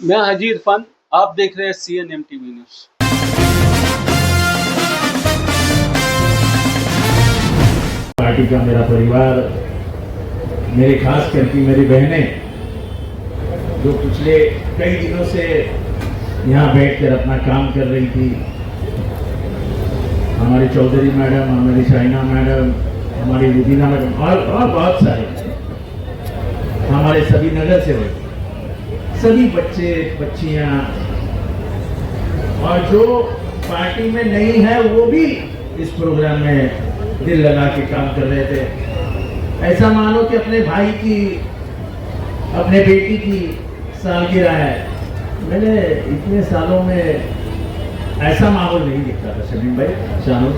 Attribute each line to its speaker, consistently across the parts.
Speaker 1: मैं हाजी इरफान, आप देख रहे हैं CNN टीवी न्यूज।
Speaker 2: पार्टी का मेरा परिवार, मेरे खास करके मेरी बहनें जो पिछले कई दिनों से यहाँ बैठकर अपना काम कर रही थी, हमारी चौधरी मैडम, हमारी शाइना मैडम, हमारी रुबीना मैडम और बहुत सारे हमारे सभी नगर सेवक, सभी बच्चे बच्चियां और जो पार्टी में नहीं है वो भी इस प्रोग्राम में दिल लगा के काम कर रहे थे। ऐसा मानो कि अपने भाई की, अपने बेटी की सालगिरह है। मैंने इतने सालों में ऐसा माहौल नहीं देखा था शमीम भाई, शानू।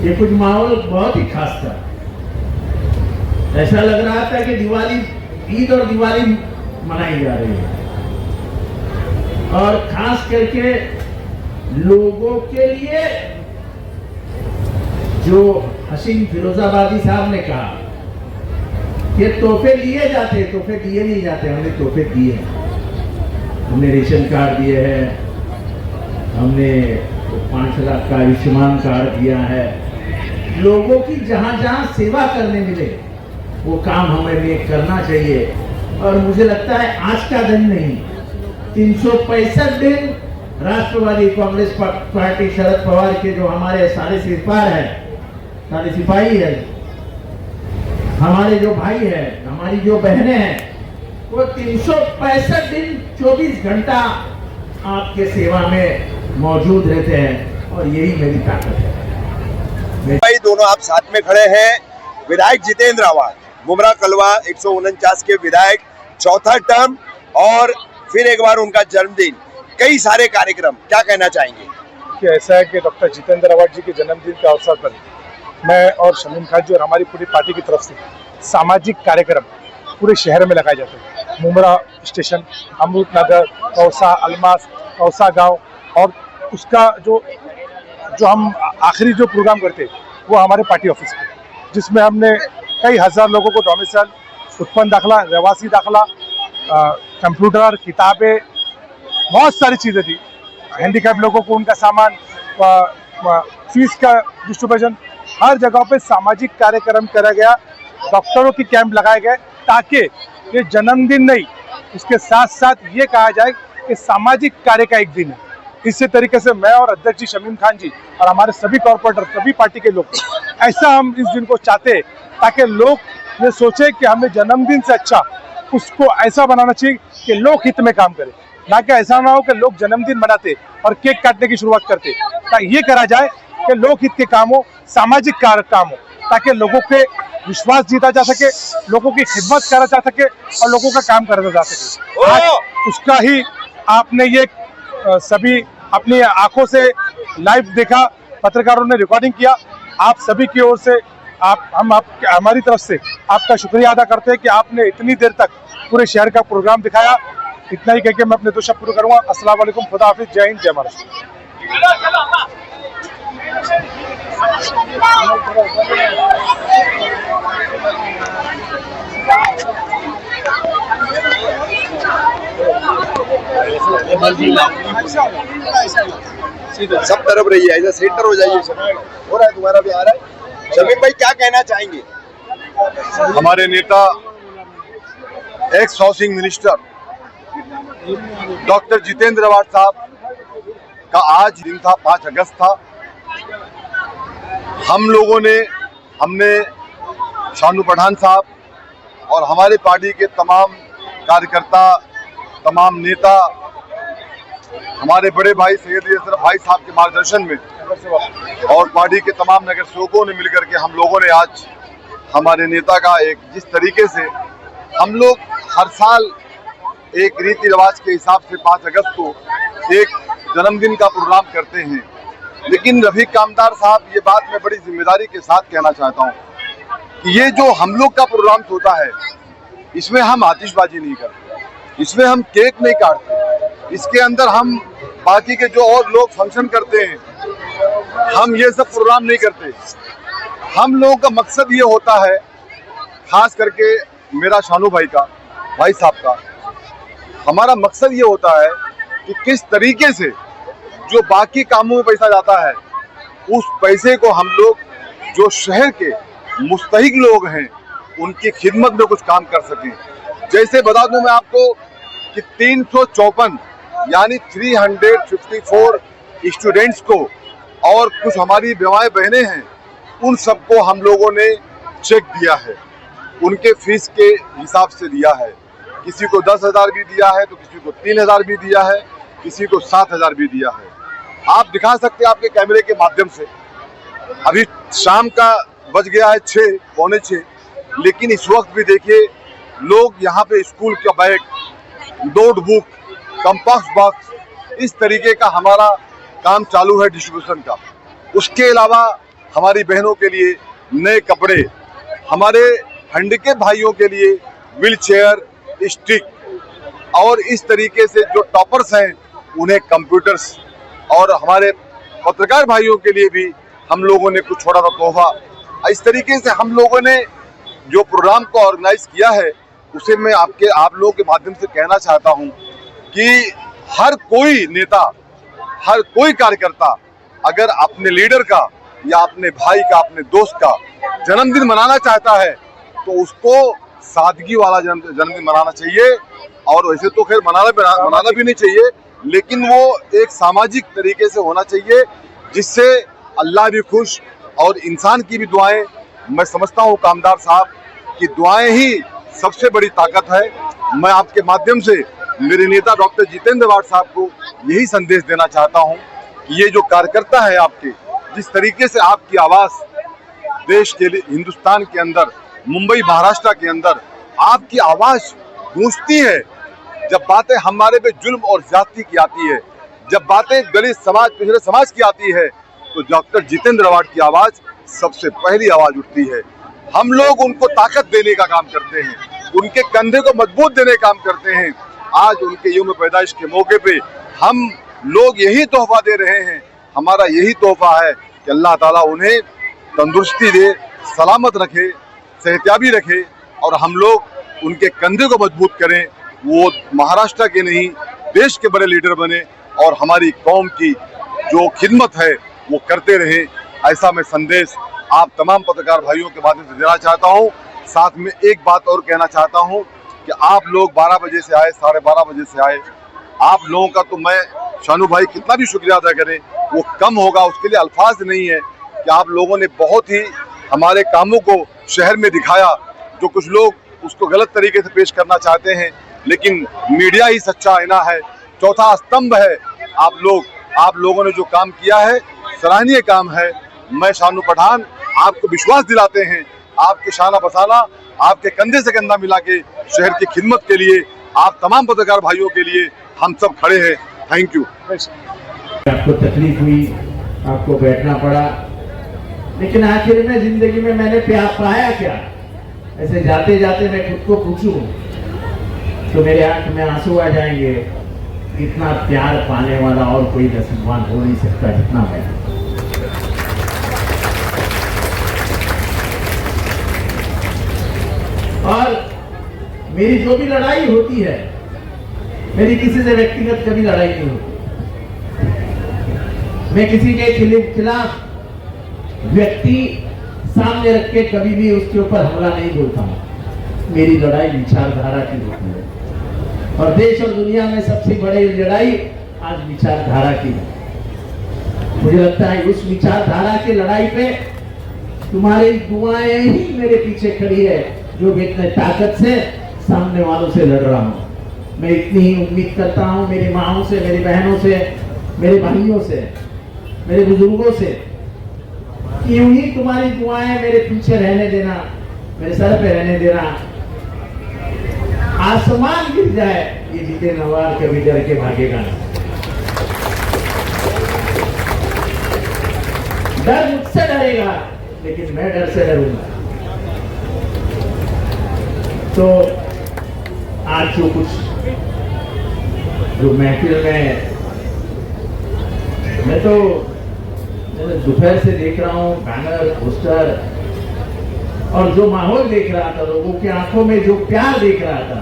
Speaker 2: ये कुछ माहौल बहुत ही खास था। ऐसा लग रहा था कि दिवाली, ईद और दिवाली मनाई जा रही है। और खास करके लोगों के लिए, जो हसीन फिरोजाबादी साहब ने कहा कि तोहफे लिए जाते, तोहफे दिए नहीं जाते, हमने तोहफे दिए। हमने रेशन कार्ड दिए हैं, हमने 5 लाख का आयुष्मान कार्ड दिया है। लोगों की जहां जहां सेवा करने मिले वो काम हमें करना चाहिए। और मुझे लगता है आज का दिन नहीं, 365 दिन राष्ट्रवादी कांग्रेस पार्टी शरद पवार के जो हमारे सारे सिरपार है, सारे सिपाही है, हमारे जो भाई है, हमारी जो बहनें हैं, वो 365 दिन 24 घंटा आपके सेवा में मौजूद रहते हैं। और यही मेरी ताकत है।
Speaker 3: भाई दोनों आप साथ में खड़े हैं। विधायक जितेंद्र आवाज, मुमरा कलवा 149 के विधायक, चौथा टर्म और फिर एक बार उनका जन्मदिन, कई सारे कार्यक्रम, क्या कहना चाहेंगे?
Speaker 4: कि ऐसा है कि डॉक्टर जितेंद्र आवाज जी के जन्मदिन के अवसर पर मैं और शमीम खान जी और हमारी पूरी पार्टी की तरफ से सामाजिक कार्यक्रम पूरे शहर में लगाए जाते हैं। मुमरा स्टेशन, अमृत नगर, कौसा, अलमास, कौसा गांव, और उसका जो हम आखिरी जो प्रोग्राम करते वो हमारे पार्टी ऑफिस पे, जिसमें हमने कई हजार लोगों को डोमिसाइल, उत्पन्न दाखला, रहवासी दाखला, कंप्यूटर, किताबें, बहुत सारी चीज़ें थी। हैंडीकैप लोगों को उनका सामान, फीस का डिस्ट्रीब्यूशन, हर जगह पे सामाजिक कार्यक्रम करा गया। डॉक्टरों की कैंप लगाए गए ताकि ये जन्मदिन नहीं, उसके साथ साथ ये कहा जाए कि सामाजिक कार्य का एक दिन है। इसी तरीके से मैं और अध्यक्ष जी शमीम खान जी और हमारे सभी कॉर्पोरेटर, सभी पार्टी के लोग, ऐसा हम इस दिन को चाहते हैं ताकि लोग ये सोचे कि हमें जन्मदिन से अच्छा उसको ऐसा बनाना चाहिए कि लोक हित में काम करें, ना कि ऐसा ना हो कि लोग जन्मदिन मनाते और केक काटने की शुरुआत करते। ये करा जाए कि लोक हित के काम हो, सामाजिक काम हो, ताकि लोगों के विश्वास जीता जा सके, लोगों की खिदमत करा जा सके और लोगों का काम करा जा सके। आज उसका ही आपने ये सभी अपनी आंखों से लाइव देखा, पत्रकारों ने रिकॉर्डिंग किया। आप सभी की ओर से हमारी तरफ से आपका शुक्रिया अदा करते हैं कि आपने इतनी देर तक पूरे शहर का प्रोग्राम दिखाया। इतना ही कहकर मैं अपने 2 शब्द पूरे करूंगा। अस्सलाम वालेकुम, खुदा हाफिज, जय हिंद, जय महाराष्ट्र।
Speaker 3: सब तरफ रहिए, ऐसा सेंटर हो जाइए। हो रहा है, तुम्हारा भी आ रहा है। शमीम भाई क्या कहना चाहेंगे?
Speaker 5: हमारे नेता, x housing minister doctor Jitendra आवाज साहब का आज दिन था, 5 अगस्त था। हमने शानू पठान साहब और हमारे पार्टी के तमाम कार्यकर्ता, तमाम नेता, हमारे बड़े भाई सैयद अशरफ भाई साहब के मार्गदर्शन में और पार्टी के तमाम नगर सेवकों ने मिलकर के हम लोगों ने आज हमारे नेता का एक, जिस तरीके से हम लोग हर साल एक रीति रिवाज के हिसाब से 5 अगस्त को एक जन्मदिन का प्रोग्राम करते हैं, लेकिन रफीक कामदार साहब, ये बात मैं बड़ी जिम्मेदारी के साथ कहना चाहता हूँ कि ये जो हम लोग का प्रोग्राम होता है, इसमें हम आतिशबाजी नहीं करते, इसमें हम केक नहीं काटते, इसके अंदर हम बाकी के जो और लोग फंक्शन करते हैं, हम ये सब प्रोग्राम नहीं करते। हम लोगों का मकसद ये होता है, खास करके मेरा शानू भाई का, भाई साहब का, हमारा मकसद ये होता है कि किस तरीके से जो बाकी कामों में पैसा जाता है उस पैसे को हम लोग जो शहर के मुस्तहिक लोग हैं उनकी खिदमत में कुछ काम कर सकें। जैसे बता दूं मैं आपको कि 354 यानी 354 स्टूडेंट्स को और कुछ हमारी माएँ बहनें हैं उन सबको हम लोगों ने चेक दिया है, उनके फीस के हिसाब से दिया है। किसी को 10,000 भी दिया है तो किसी को 3,000 भी दिया है, किसी को 7,000 भी दिया है। आप दिखा सकते हैं आपके कैमरे के माध्यम से। अभी शाम का बज गया है 6, पौने 6, लेकिन इस वक्त भी देखिए लोग यहाँ पे स्कूल का बैग, नोटबुक, कंपास बॉक्स, इस तरीके का हमारा काम चालू है डिस्ट्रीब्यूशन का। उसके अलावा हमारी बहनों के लिए नए कपड़े, हमारे हैंडीकैप भाइयों के लिए व्हील चेयर, स्टिक, और इस तरीके से जो टॉपर्स हैं उन्हें कंप्यूटर्स, और हमारे पत्रकार भाइयों के लिए भी हम लोगों ने कुछ छोटा सा तोहफा, इस तरीके से हम लोगों ने जो प्रोग्राम को ऑर्गेनाइज किया है उसे मैं आप लोगों के माध्यम से कहना चाहता हूं कि हर कोई नेता, हर कोई कार्यकर्ता अगर अपने लीडर का या अपने भाई का, अपने दोस्त का जन्मदिन मनाना चाहता है तो उसको सादगी वाला जन्मदिन मनाना चाहिए। और वैसे तो खैर मनाना भी नहीं चाहिए, लेकिन वो एक सामाजिक तरीके से होना चाहिए जिससे अल्लाह भी खुश और इंसान की भी दुआएं। मैं समझता हूँ कामदार साहब की दुआएं ही सबसे बड़ी ताकत है। मैं आपके माध्यम से मेरे नेता डॉक्टर जितेंद्र अवार्ड साहब को यही संदेश देना चाहता हूँ कि ये जो कार्यकर्ता है आपके, जिस तरीके से आपकी आवाज़ देश के लिए, हिंदुस्तान के अंदर, मुंबई महाराष्ट्र के अंदर आपकी आवाज़ गूंजती है, जब बातें हमारे पे जुल्म और ज्यादती की आती है, जब बातें दलित समाज, पिछड़े समाज की आती है, तो डॉक्टर जितेंद्र अवार्ड की आवाज़ सबसे पहली आवाज़ उठती है। हम लोग उनको ताकत देने का काम करते हैं, उनके कंधे को मजबूत देने का काम करते हैं। आज उनके यौम पैदाइश के मौके पे हम लोग यही तोहफा दे रहे हैं। हमारा यही तोहफा है कि अल्लाह ताला उन्हें तंदुरुस्ती दे, सलामत रखे, सेहतियाबी रखे, और हम लोग उनके कंधे को मजबूत करें। वो महाराष्ट्र के नहीं, देश के बड़े लीडर बने और हमारी कौम की जो खिदमत है वो करते रहे। ऐसा मैं संदेश आप तमाम पत्रकार भाइयों के माध्यम से देना चाहता हूँ। साथ में एक बात और कहना चाहता हूँ कि आप लोग 12 बजे से आए, 12:30 बजे से आए, आप लोगों का तो मैं शानू भाई कितना भी शुक्रिया अदा करें वो कम होगा, उसके लिए अल्फाज नहीं है कि आप लोगों ने बहुत ही हमारे कामों को शहर में दिखाया। जो कुछ लोग उसको गलत तरीके से पेश करना चाहते हैं, लेकिन मीडिया ही सच्चा आईना है, चौथा स्तंभ है। आप लोगों ने जो काम किया है सराहनीय काम है। मैं शानू पठान आपको विश्वास दिलाते हैं, आपके शाना बसाना, आपके कंधे से कंधा मिला के शहर की खिदमत के लिए, आप तमाम पत्रकार भाइयों के लिए हम सब खड़े हैं। Thank you.
Speaker 2: आपको तकलीफ हुई, आपको बैठना पड़ा, लेकिन आखिर में जिंदगी में मैंने प्यार पाया क्या? ऐसे जाते जाते मैं खुद को पूछूं तो मेरे आंख में आंसू आ जाएंगे। इतना प्यार पाने वाला और कोई नसीबवान हो नहीं सकता जितना मैं। और मेरी जो भी लड़ाई होती है, मेरी किसी से व्यक्तिगत कभी लड़ाई नहीं होती। मैं किसी के खिलाफ व्यक्ति सामने रख के कभी भी उसके ऊपर हमला नहीं बोलता हूं। मेरी लड़ाई विचारधारा की होती है, और देश और दुनिया में सबसे बड़ी लड़ाई आज विचारधारा की है। मुझे लगता है उस विचारधारा की लड़ाई पे तुम्हारी दुआएं ही मेरे पीछे खड़ी है, जो मैं इतने ताकत से सामने वालों से लड़ रहा हूं। मैं इतनी ही उम्मीद करता हूं मेरी माओं से, मेरी बहनों से, मेरे भाइयों से, मेरे बुजुर्गों से, कि यूं ही तुम्हारी दुआएं मेरे पीछे रहने देना, मेरे सर पे रहने देना। आसमान गिर जाए, ये जितेंद्र अवार्ड कभी डर के भागेगा नहीं। डर मुझसे डरेगा, लेकिन मैं डर से डरूंगा। तो आज जो कुछ जो महफिल में मैं तो दोपहर से देख रहा हूँ, बैनर, पोस्टर, और जो माहौल देख रहा था, लोगों की आंखों में जो प्यार देख रहा था,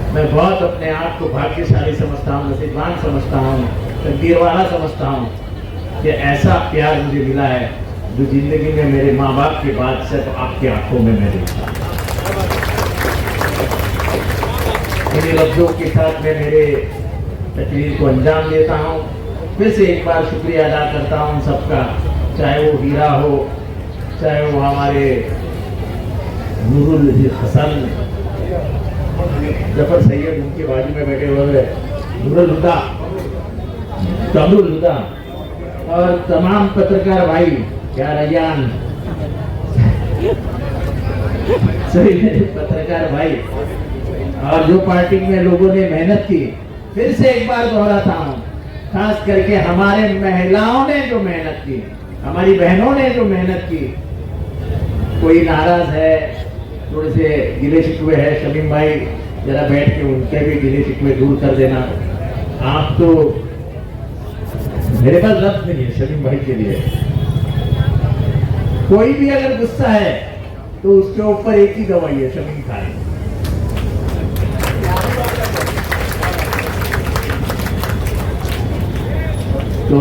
Speaker 2: मैं बहुत अपने आप को भाग्यशाली समझता हूँ, नसीबवान समझता हूँ, तकदीर वाला समझता हूँ कि ऐसा प्यार मुझे मिला है जो जिंदगी में मेरे माँ बाप के बाद सिर्फ आपकी आंखों में मैं देखता हूँ। इन्हीं लफ्जों के साथ मैं मेरे तकरीर को अंजाम देता हूँ। फिर से एक बार शुक्रिया अदा करता हूँ सबका, चाहे वो हीरा हो, चाहे वो हमारे नूरुल हसन जफर सैयद, उनके बाजू में बैठे हुए नूरुल हुदा, कमरुल हुदा, और तमाम पत्रकार भाई, क्या रैयान, सभी मेरे पत्रकार भाई, और जो पार्टी में लोगों ने मेहनत की, फिर से एक बार दोहराता हूँ, खास करके हमारे महिलाओं ने जो मेहनत की, हमारी बहनों ने जो मेहनत की। कोई नाराज है, थोड़े से गिले शिकवे है, शमीम भाई जरा बैठ के उनके भी गिले शिकवे दूर कर देना। आप तो, मेरे पास लफ्ज नहीं है शमीम भाई के लिए। कोई भी अगर गुस्सा है तो उसके ऊपर एक ही दवाई है, शमीम खान। तो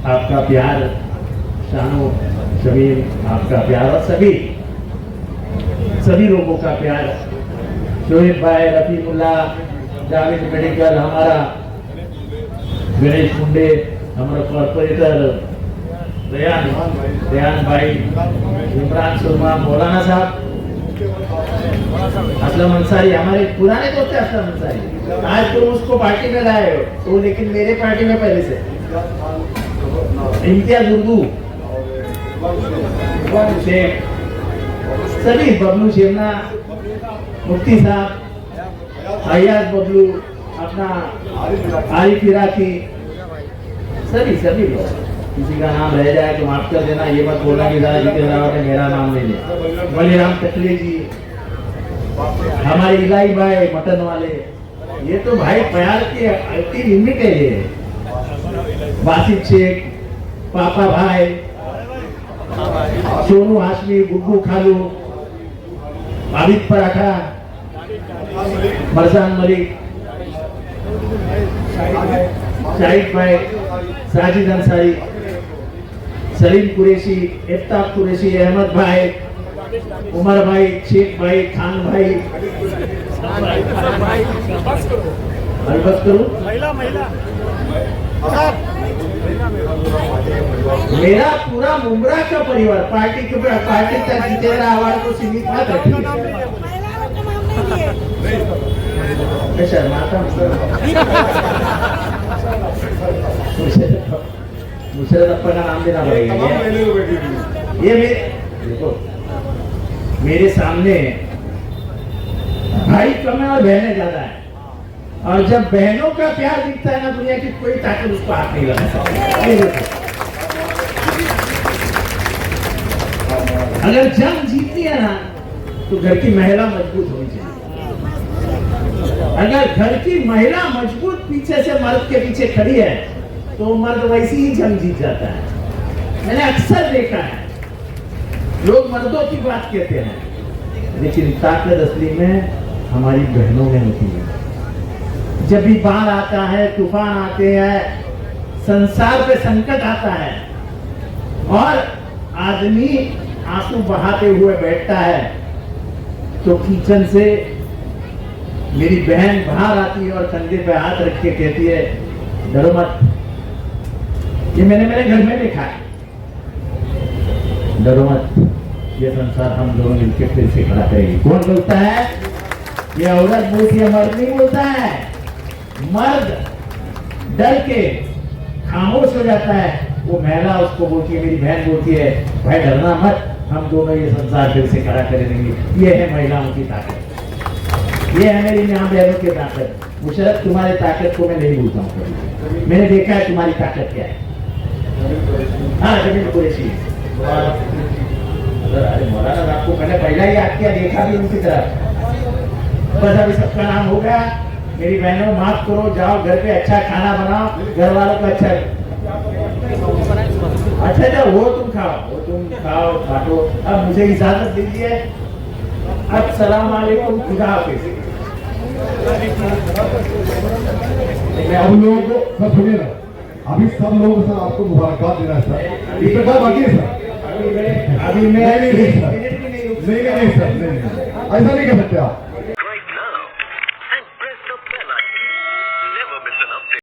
Speaker 2: आपका प्यार शानो, शमीम, आपका प्यार और सभी लोगों का प्यार, शोएब भाई, रफीमुल्ला, जावेद मेडिकल, हमारा गणेश मुंडे, हमारा कॉर्पोरेटर दयान भाई, इमरान सुरमा, मौलाना साहब, असलम अंसारी, हमारे पुराने दोस्त हैं असलम अंसारी। आज तुम उसको पार्टी में लाए हो, तो लेकिन मेरे पार्टी में पहले से इम्तियाज उर्दू, शेख, सभी, बबलू शेमना, मुफ्ती साहब, अयाज बबलू, अपना आरिफ इराकी, सभी लोग। किसी का नाम रह जाए तो माफ कर देना, ये मत बोलना कि ज़रा जितेंद्र रावत ने मेरा नाम ले लिया। बलिराम तकले जी, हमारे इलाई भाई मटन वाले, ये तो भाई प्यार की अल्टी लिमिट है ये। वासिफ शेख, पापा भाई, सोनू हाशमी, गुड्डू खालू, आबिद पराठा, मरजान मलिक, शाहिद भाई, साजिद अंसारी, सलीम कुरैशी, इफ्ताब कुरैशी, अहमद भाई, उमर भाई, शेख भाई, खान भाई, बस करूं? मेरा पूरा मुमरा का परिवार पार्टी तक जितेंद्र आवाज को सीमित मत रखिए। मैं शर्माता हूँ, मुशर्रफ अप्पा का नाम देना पड़ेगा। ये देखो, मेरे सामने भाई कम है और बहनें ज्यादा है, और जब बहनों का प्यार दिखता है ना, दुनिया की कोई ताकत उसको हाथ नहीं लगा सकती। अगर जंग जीतनी है ना, तो घर की महिला मजबूत होनी चाहिए। अगर घर की महिला मजबूत पीछे से मर्द के पीछे खड़ी है, तो मर्द वैसी ही जंग जीत जाता है। मैंने अक्सर देखा है, लोग मर्दों की बात कहते हैं, लेकिन ताकत असली में हमारी बहनों में होती है। जब भी बाढ़ आता है, तूफान आते हैं, संसार पे संकट आता है और आदमी आंसू बहाते हुए बैठता है, तो किचन से मेरी बहन बाहर आती है और कंधे पे हाथ रख के कहती है, डरो मत। ये मैंने मेरे घर में देखा है, डरो मत, ये संसार हम दोनों मिलकर फिर से खड़ा करेंगे। कौन बोलता है? ये औरत बोलती है, मर्द नहीं बोलता है। मर्द डर के खामोश हो जाता है, वो महिला उसको बोलती है, मेरी बहन बोलती है, भाई डरना मत, हम दोनों ये संसार फिर से खड़ा करेंगे। ये है महिलाओं की ताकत, ये है मेरी मां बहनों की ताकत। मुशर्रफ, तुम्हारी ताकत को मैं नहीं भूलता हूँ, मैंने देखा है तुम्हारी ताकत क्या है। हाँ, जमीन कुरैशी, अरे मौलाना आपको मैंने पहला ही याद किया, देखा भी उनकी तरफ। बस अभी सबका नाम हो गया। मेरी बहनों माफ करो, जाओ घर पे अच्छा खाना बनाओ, घर वालों को अच्छा वो तुम खाओ बांटो। अब मुझे इजाजत दीजिए, अस्सलाम वालेकुम, खुदा हाफिज।
Speaker 6: अब लोगों को सर सुनिए ना, अभी सब लोग सर आपको मुबारकबाद देना है सर। इस प्रकार बाकी है सर,
Speaker 2: अभी मैं
Speaker 6: नहीं सर, नहीं सर, नहीं ऐसा नहीं कर सकते आप।